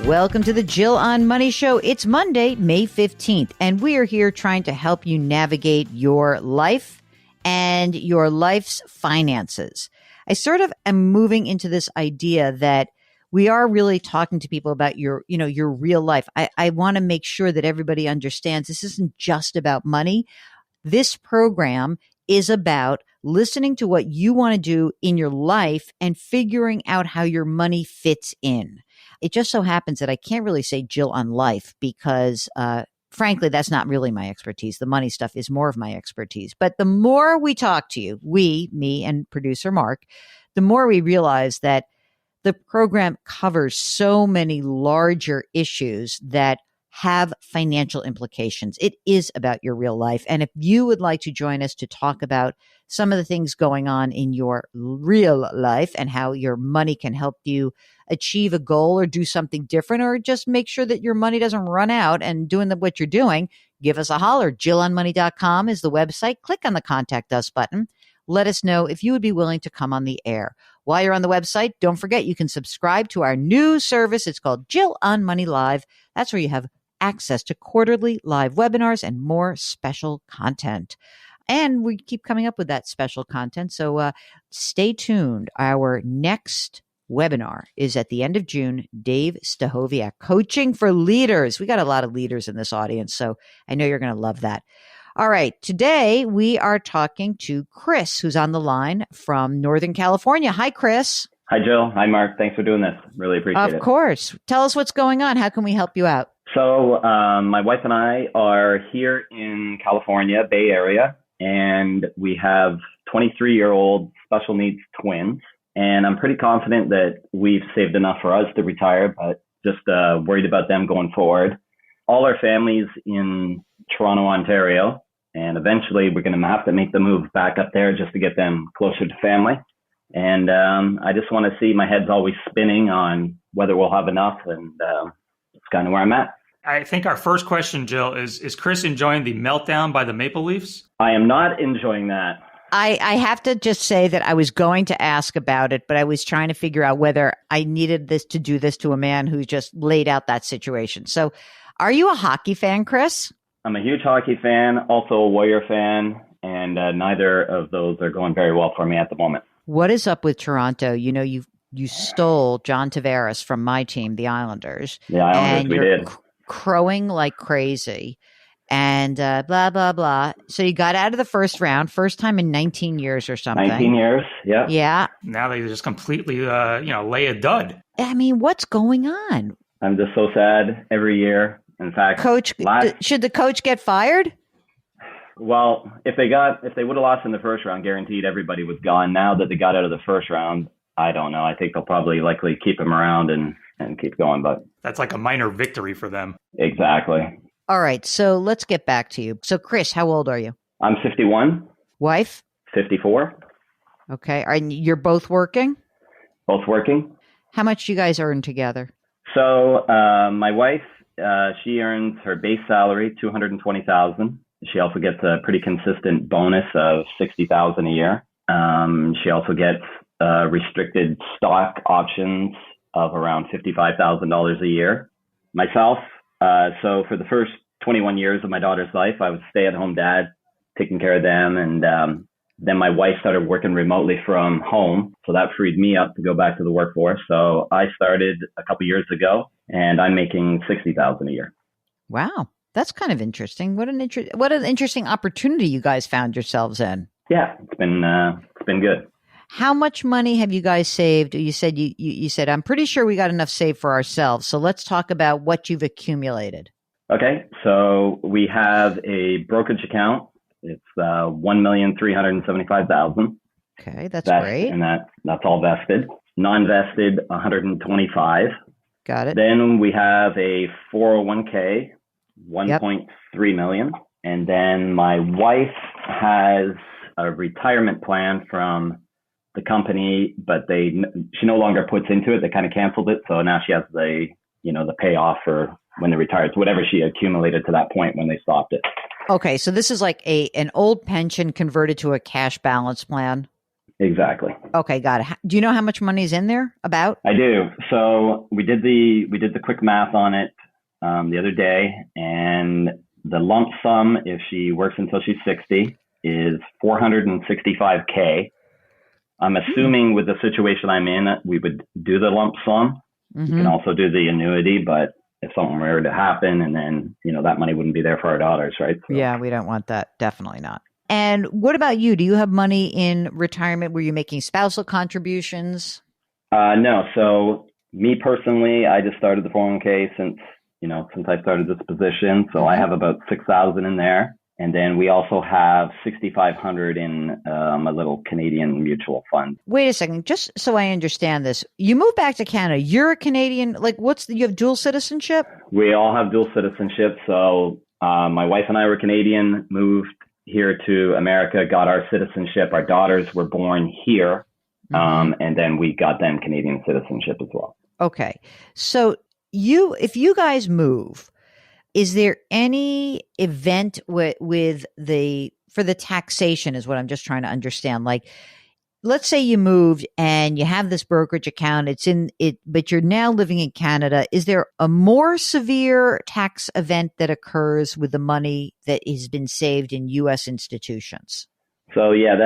Welcome to the Jill on Money Show. It's Monday, May 15th, and we are here trying to help you navigate your life and your life's finances. I sort of am moving into this idea that we are really talking to people about your real life. I want to make sure that everybody understands this isn't just about money. This program is about listening to what you want to do in your life and figuring out how your money fits in. It just so happens that I can't really say Jill on life because, frankly, that's not really my expertise. The money stuff is more of my expertise. But the more we talk to you, me and producer Mark, the more we realize that the program covers so many larger issues that have financial implications. It is about your real life. And if you would like to join us to talk about some of the things going on in your real life and how your money can help you achieve a goal or do something different, or just make sure that your money doesn't run out and doing what you're doing, give us a holler. JillOnMoney.com is the website. Click on the Contact Us button. Let us know if you would be willing to come on the air. While you're on the website, don't forget you can subscribe to our new service. It's called Jill on Money Live. That's where you have access to quarterly live webinars and more special content. And we keep coming up with that special content. So stay tuned. Our next webinar is at the end of June. Dave Stachowiak, Coaching for Leaders. We got a lot of leaders in this audience, so I know you're going to love that. All right. Today we are talking to Chris, who's on the line from Northern California. Hi, Chris. Hi, Jill. Hi, Mark. Thanks for doing this. Really appreciate it. Of course. Tell us what's going on. How can we help you out? So my wife and I are here in California, Bay Area, and we have 23-year-old special needs twins. And I'm pretty confident that we've saved enough for us to retire, but just worried about them going forward. All our family's in Toronto, Ontario, and eventually we're going to have to make the move back up there just to get them closer to family. And I just want to see, my head's always spinning on whether we'll have enough, and it's kind of where I'm at. I think our first question, Jill, is Chris enjoying the meltdown by the Maple Leafs? I am not enjoying that. I have to just say that I was going to ask about it, but I was trying to figure out whether I needed to do this to a man who just laid out that situation. So are you a hockey fan, Chris? I'm a huge hockey fan, also a Warrior fan, and neither of those are going very well for me at the moment. What is up with Toronto? You know, you stole John Tavares from my team, the Islanders. The Islanders, and we you're did. Crowing like crazy. And blah, blah, blah. So you got out of the first round, first time in 19 years or something. 19 years, yeah. Yeah. Now they just completely, lay a dud. I mean, what's going on? I'm just so sad every year. In fact, should the coach get fired? Well, if they would have lost in the first round, guaranteed everybody was gone. Now that they got out of the first round, I don't know. I think they'll probably likely keep him around and keep going. But that's like a minor victory for them. Exactly. All right. So let's get back to you. So, Chris, how old are you? I'm 51. Wife? 54. Okay. And you're both working? Both working. How much do you guys earn together? So my wife, she earns her base salary, $220,000. She also gets a pretty consistent bonus of $60,000 a year. She also gets restricted stock options of around $55,000 a year. Myself, so for the first 21 years of my daughter's life, I was a stay-at-home dad, taking care of them. And then my wife started working remotely from home. So that freed me up to go back to the workforce. So I started a couple years ago, and I'm making $60,000 a year. Wow. That's kind of interesting. What an interesting opportunity you guys found yourselves in. Yeah, it's been good. How much money have you guys saved? You said you said, I'm pretty sure we got enough saved for ourselves. So let's talk about what you've accumulated. Okay, so we have a brokerage account. It's $1,375,000. Okay, that's great. And that's all vested. Non-vested, $125,000. Got it. Then we have a 401k, $1.3 million. And then my wife has a retirement plan from the company, but she no longer puts into it. They kind of canceled it. So now she has the payoff for when they retired, whatever she accumulated to that point when they stopped it. Okay. So this is like an old pension converted to a cash balance plan. Exactly. Okay, got it. Do you know how much money is in there about? I do. So we did the quick math on it the other day, and the lump sum, if she works until she's 60, is 465K. I'm assuming with the situation I'm in, we would do the lump sum. You can also do the annuity, but if something were to happen, and then that money wouldn't be there for our daughters, right? So, yeah, we don't want that. Definitely not. And what about you? Do you have money in retirement? Were you making spousal contributions? No. So me personally, I just started the 401k since I started this position. So I have about 6,000 in there. And then we also have 6,500 in a little Canadian mutual fund. Wait a second, just so I understand this. You moved back to Canada. You're a Canadian. Like, you have dual citizenship? We all have dual citizenship. So my wife and I were Canadian, moved here to America, got our citizenship. Our daughters were born here. And then we got them Canadian citizenship as well. Okay. So if you guys move, is there any event for the taxation is what I'm just trying to understand. Like, let's say you moved and you have this brokerage account, but you're now living in Canada. Is there a more severe tax event that occurs with the money that has been saved in U.S. institutions? So yeah,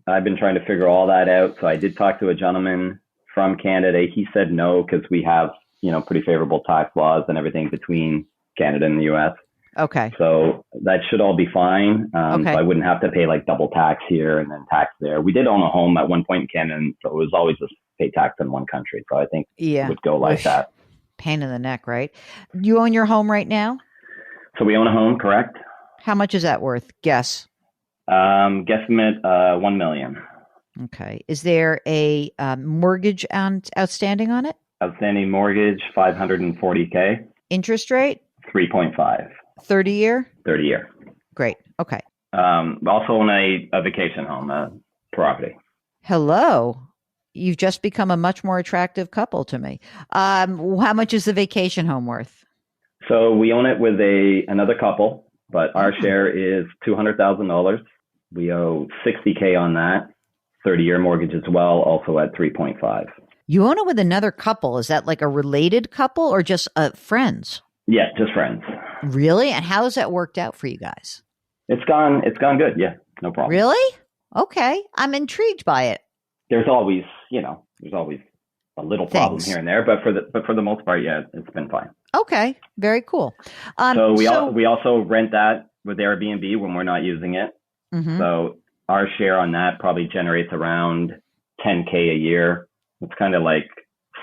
I've been trying to figure all that out. So I did talk to a gentleman from Canada. He said no, because we have, pretty favorable tax laws and everything between Canada and the U.S. Okay. So that should all be fine. Okay. So I wouldn't have to pay like double tax here and then tax there. We did own a home at one point in Canada, and so it was always just pay tax in one country. So I think it would go like that. Pain in the neck, right? You own your home right now? So we own a home, correct? How much is that worth? Guess. Guesstimate $1 million. Okay. Is there a mortgage outstanding on it? Outstanding mortgage, $540K. Interest rate? 3.5. 30 year? 30 year. Great. Okay. Also own a vacation home, property. Hello. You've just become a much more attractive couple to me. How much is the vacation home worth? So we own it with another couple, but our share is $200,000. We owe $60K on that. 30-year mortgage as well, also at 3.5. You own it with another couple. Is that like a related couple or just friends? Yeah, just friends. Really? And how has that worked out for you guys? It's gone good. Yeah, no problem. Really? Okay. I'm intrigued by it. There's always a little problem here and there, but for the most part, yeah, it's been fine. Okay. Very cool. So we also rent that with Airbnb when we're not using it. Mm-hmm. So our share on that probably generates around $10K a year. It's kind of like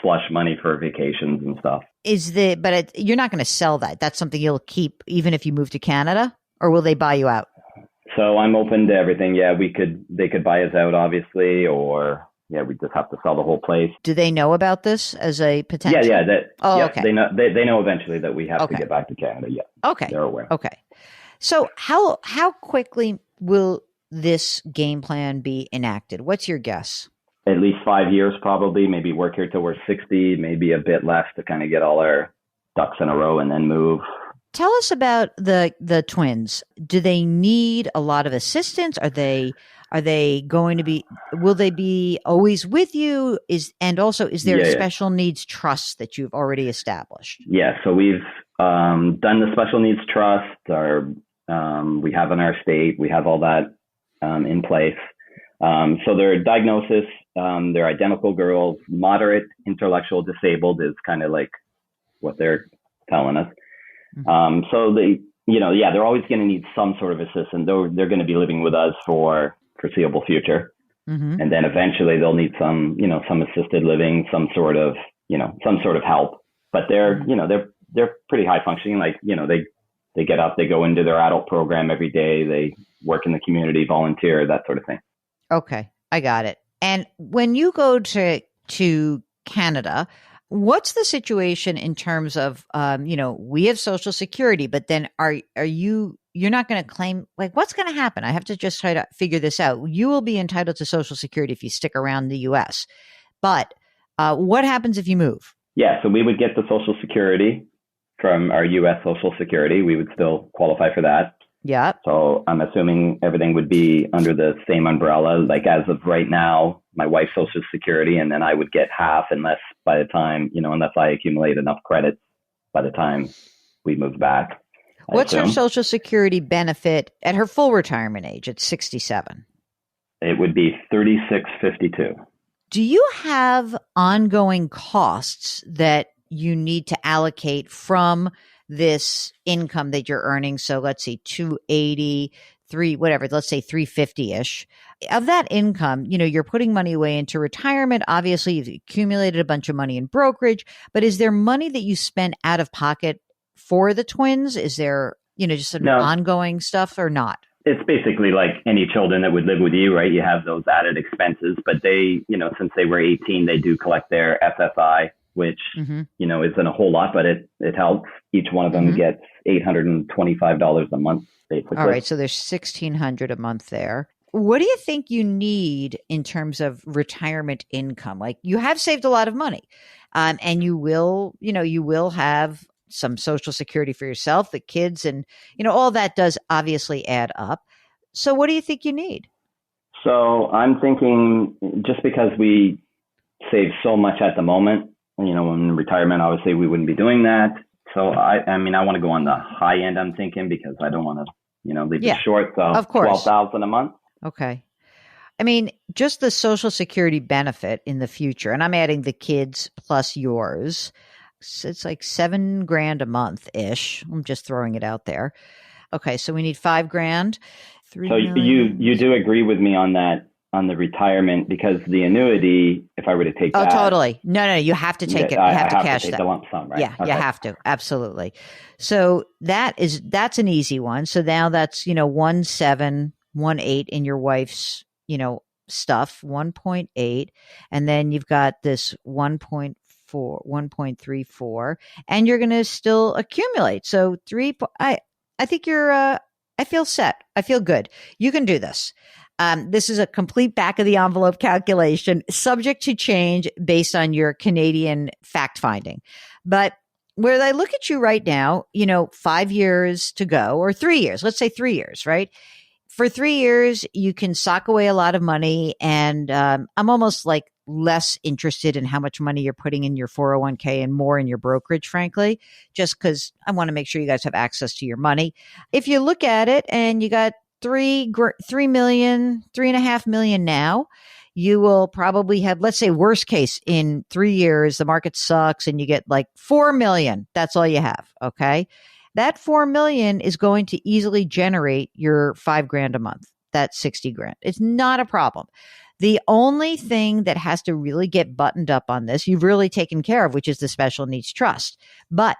flush money for vacations and stuff. You're not going to sell that. That's something you'll keep even if you move to Canada, or will they buy you out? So I'm open to everything. Yeah, they could buy us out, obviously, or we just have to sell the whole place. Do they know about this as a potential? Yeah. Okay. They know eventually that we have to get back to Canada. Yeah. Okay. They're aware. Okay. So how quickly will this game plan be enacted? What's your guess? At least 5 years, probably. Maybe work here till we're 60, maybe a bit less to kind of get all our ducks in a row and then move. Tell us about the twins. Do they need a lot of assistance? Are they going to be? Will they be always with you? Is there a special needs trust that you've already established? Yeah. So we've done the special needs trust. We have in our state. We have all that in place. So their diagnosis, they're identical girls. Moderate intellectual disabled is kind of like what they're telling us. So they're always going to need some sort of assistance. They're going to be living with us for foreseeable future. Mm-hmm. And then eventually they'll need some assisted living, some sort of help, but they're pretty high functioning. Like, they get up, they go into their adult program every day. They work in the community, volunteer, that sort of thing. Okay. I got it. And when you go to Canada, what's the situation in terms of, we have Social Security, but then you're not going to claim, like, what's going to happen? I have to just try to figure this out. You will be entitled to Social Security if you stick around the U.S. But what happens if you move? Yeah, so we would get the Social Security from our U.S. Social Security. We would still qualify for that. Yeah. So I'm assuming everything would be under the same umbrella. Like as of right now, my wife's Social Security, and then I would get half unless I accumulate enough credits by the time we move back. What's her Social Security benefit at her full retirement age at 67? It would be $36.52. Do you have ongoing costs that you need to allocate from this income that you're earning? So let's see, 280, whatever, let's say 350-ish. Of that income, you're putting money away into retirement. Obviously, you've accumulated a bunch of money in brokerage, but is there money that you spend out of pocket for the twins? Is there, just some ongoing stuff or not? It's basically like any children that would live with you, right? You have those added expenses, but they, since they were 18, they do collect their SSI, which, isn't a whole lot, but it helps. Each one of them gets $825 a month, basically. All right. So there's $1,600 a month there. What do you think you need in terms of retirement income? Like, you have saved a lot of money, and you will have some Social Security for yourself, the kids, and, all that does obviously add up. So what do you think you need? So I'm thinking, just because we save so much at the moment, in retirement, obviously we wouldn't be doing that. So I want to go on the high end, I'm thinking, because I don't want to, leave it short. So of course. $12,000 a month. Okay. Just the Social Security benefit in the future, and I'm adding the kids plus yours, it's like $7,000 a month ish. I'm just throwing it out there. Okay. So we need $5,000. So you do agree with me on that, on the retirement, because the annuity, if I were to take that. Oh, totally. No, you have to take it. You have to cash that. The lump sum, right? Yeah, okay. You have to. Absolutely. So that's an easy one. So now that's, 1,718 in your wife's, stuff, 1.8. And then you've got this 1.34, and you're going to still accumulate. So I think I feel set. I feel good. You can do this. This is a complete back of the envelope calculation, subject to change based on your Canadian fact finding. But where I look at you right now, 5 years to go, or 3 years, let's say 3 years, right? For 3 years, you can sock away a lot of money. And I'm almost like less interested in how much money you're putting in your 401k and more in your brokerage, frankly, just because I want to make sure you guys have access to your money. If you look at it and you got 3.5 million now, you will probably have, let's say worst case, in 3 years, the market sucks and you get like 4 million. That's all you have. Okay. That 4 million is going to easily generate your $5,000 a month. That's $60,000. It's not a problem. The only thing that has to really get buttoned up on this, you've really taken care of, which is the special needs trust. But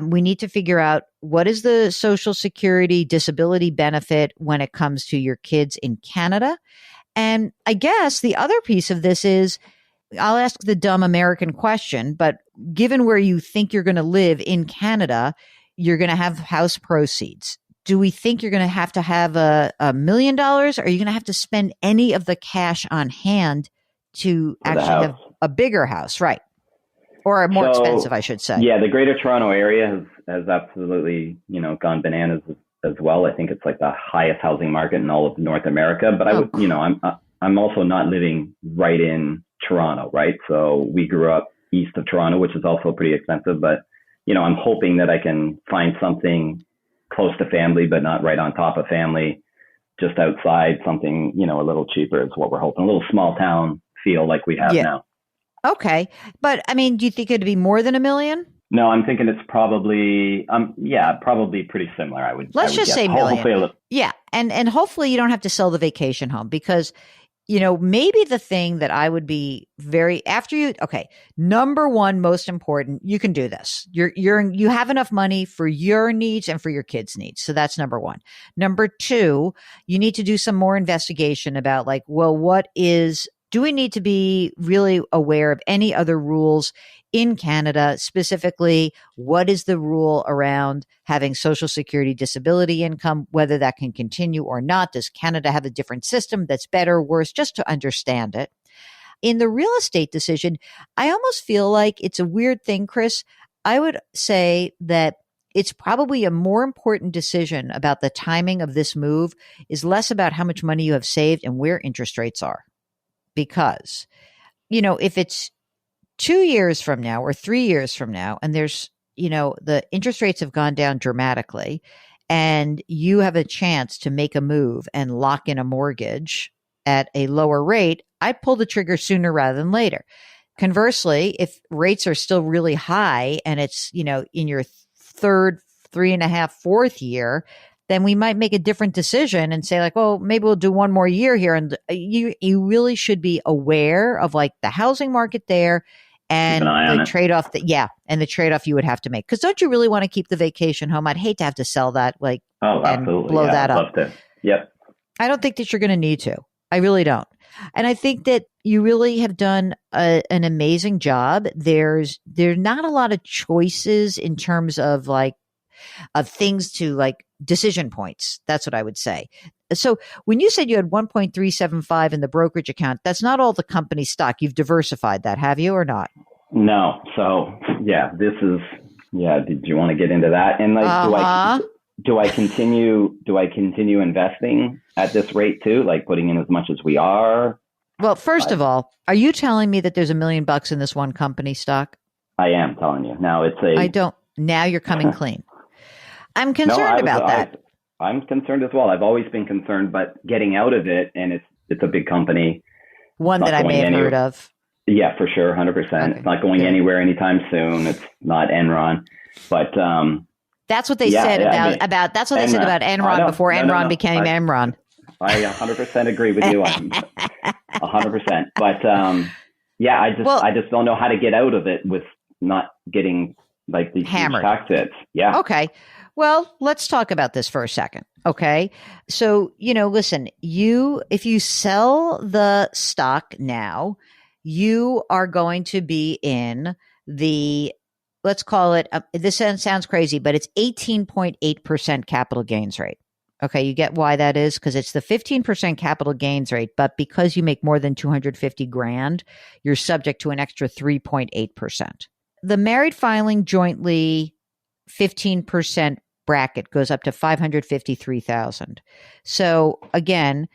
we need to figure out what is the Social Security disability benefit when it comes to your kids in Canada. And I guess the other piece of this is, I'll ask the dumb American question, but given where you think you're going to live in Canada, you're going to have house proceeds. Do we think you're going to have $1 million? Or are you going to have to spend any of the cash on hand to actually have a bigger house? Right. Or more expensive, I should say. Yeah, the Greater Toronto area has absolutely, gone bananas as well. I think it's like the highest housing market in all of North America. But I'm also not living right in Toronto, right? So we grew up east of Toronto, which is also pretty expensive. But, I'm hoping that I can find something close to family, but not right on top of family, just outside, something, a little cheaper is what we're hoping. A little small town feel like we have now. Okay. But do you think it'd be more than $1 million? No, I'm thinking it's probably, probably pretty similar. Let's just say $1 million. Yeah. And hopefully you don't have to sell the vacation home, because, maybe the thing that I would be number one, most important, you can do this. You have enough money for your needs and for your kids' needs. So that's number one. Number two, you need to do some more investigation about do we need to be really aware of any other rules in Canada? Specifically, what is the rule around having Social Security disability income, whether that can continue or not? Does Canada have a different system that's better, worse, just to understand it? In the real estate decision, I almost feel like it's a weird thing, Chris. I would say that it's probably a more important decision about the timing of this move is less about how much money you have saved and where interest rates are. Because, if it's 2 years from now or 3 years from now, and there's, the interest rates have gone down dramatically, and you have a chance to make a move and lock in a mortgage at a lower rate, I pull the trigger sooner rather than later. Conversely, if rates are still really high and it's, in your third, 3.5, fourth year, then we might make a different decision and say like, well, maybe we'll do one more year here. And you really should be aware of like the housing market there and the trade-off and the trade-off you would have to make. Because don't you really want to keep the vacation home? I'd hate to have to sell that and blow that up. I'd love to. Yep. I don't think that you're going to need to. I really don't. And I think that you really have done an amazing job. There's not a lot of choices in terms of of things to decision points. That's what I would say. So when you said you had 1.375 in the brokerage account, that's not all the company stock. You've diversified that, have you, or not? No. So did you want to get into that? And do I continue investing at this rate too? Like putting in as much as we are? Well, first of all, are you telling me that there's $1 million in this one company stock? I am telling you. Now now you're coming clean. I'm concerned about that. I'm concerned as well. I've always been concerned, but getting out of it, and it's a big company. One that I may have heard of. Yeah, for sure. 100%. Okay. It's not going anywhere anytime soon. It's not Enron, but, that's what they said about that's what they said about Enron before Enron became Enron. I 100% agree with you. 100%. But I just don't know how to get out of it with not getting these hammered tax hits. Yeah. Okay. Well, let's talk about this for a second. Okay. So, listen, if you sell the stock now, you are going to be in let's call it, this sounds crazy, but it's 18.8% capital gains rate. Okay. You get why that is? Because it's the 15% capital gains rate, but because you make more than $250,000, you're subject to an extra 3.8%. The married filing jointly 15% bracket goes up to $553,000. So again,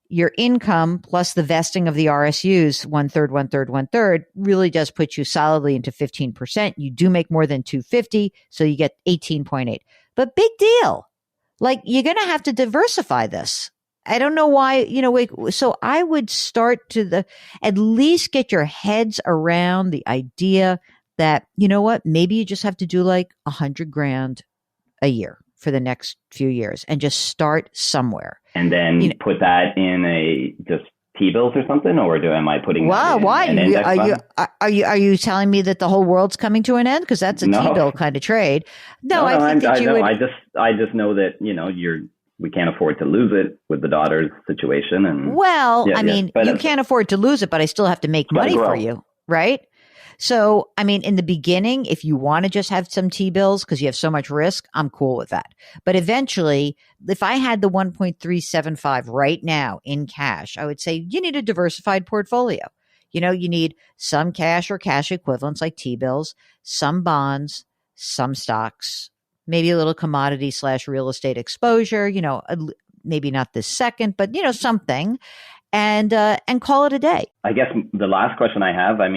your income plus the vesting of the RSUs, 1/3, 1/3, 1/3, really does put you solidly into 15%. You do make more than $250,000, so you get 18.8. But big deal. You're going to have to diversify this. I don't know why, so I would start to at least get your heads around the idea that, maybe you just have to do $100,000 a year for the next few years and just start somewhere. And then put that in just T-bills or something, or am I putting? Wow, why are you telling me that the whole world's coming to an end? Because that's a T-bill kind of trade. I just know that we can't afford to lose it with the daughter's situation. And you can't afford to lose it, but I still have to make money for you, right? So, in the beginning, if you want to just have some T-bills because you have so much risk, I'm cool with that. But eventually, if I had the 1.375 right now in cash, I would say you need a diversified portfolio. You need some cash or cash equivalents like T-bills, some bonds, some stocks, maybe a little commodity / real estate exposure, maybe not this second, but, something. And call it a day. I guess the last question I have, I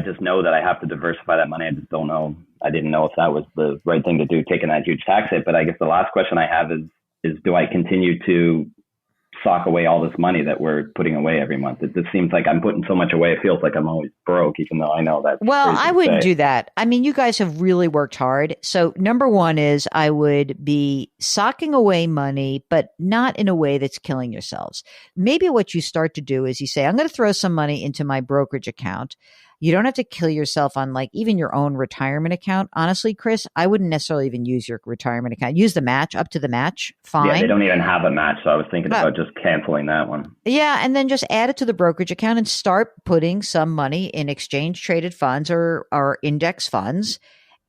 just know that I have to diversify that money. I just don't know. I didn't know if that was the right thing to do, taking that huge tax hit. But I guess the last question I have is do I continue to sock away all this money that we're putting away every month? It just seems like I'm putting so much away. It feels like I'm always broke, even though I know that. Well, I wouldn't do that. You guys have really worked hard. So number one is I would be socking away money, but not in a way that's killing yourselves. Maybe what you start to do is you say, I'm going to throw some money into my brokerage account. You don't have to kill yourself on even your own retirement account. Honestly, Chris, I wouldn't necessarily even use your retirement account. Use the match, up to the match. Fine. Yeah, they don't even have a match. So I was thinking about just canceling that one. Yeah. And then just add it to the brokerage account and start putting some money in exchange traded funds or index funds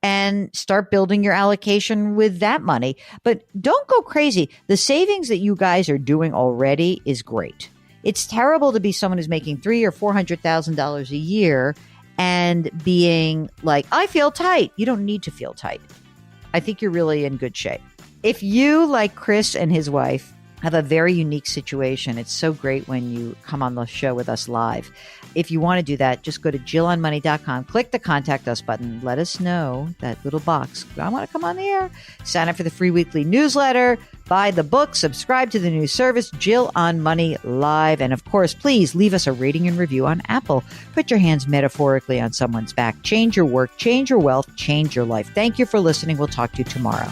and start building your allocation with that money. But don't go crazy. The savings that you guys are doing already is great. It's terrible to be someone who's making $300,000 or $400,000 a year and being like, I feel tight. You don't need to feel tight. I think you're really in good shape. If you, like Chris and his wife, have a very unique situation, it's so great when you come on the show with us live. If you want to do that, just go to JillOnMoney.com, click the contact us button, let us know, that little box. I want to come on the air. Sign up for the free weekly newsletter, buy the book, subscribe to the new service, Jill on Money Live. And of course, please leave us a rating and review on Apple. Put your hands metaphorically on someone's back. Change your work, change your wealth, change your life. Thank you for listening. We'll talk to you tomorrow.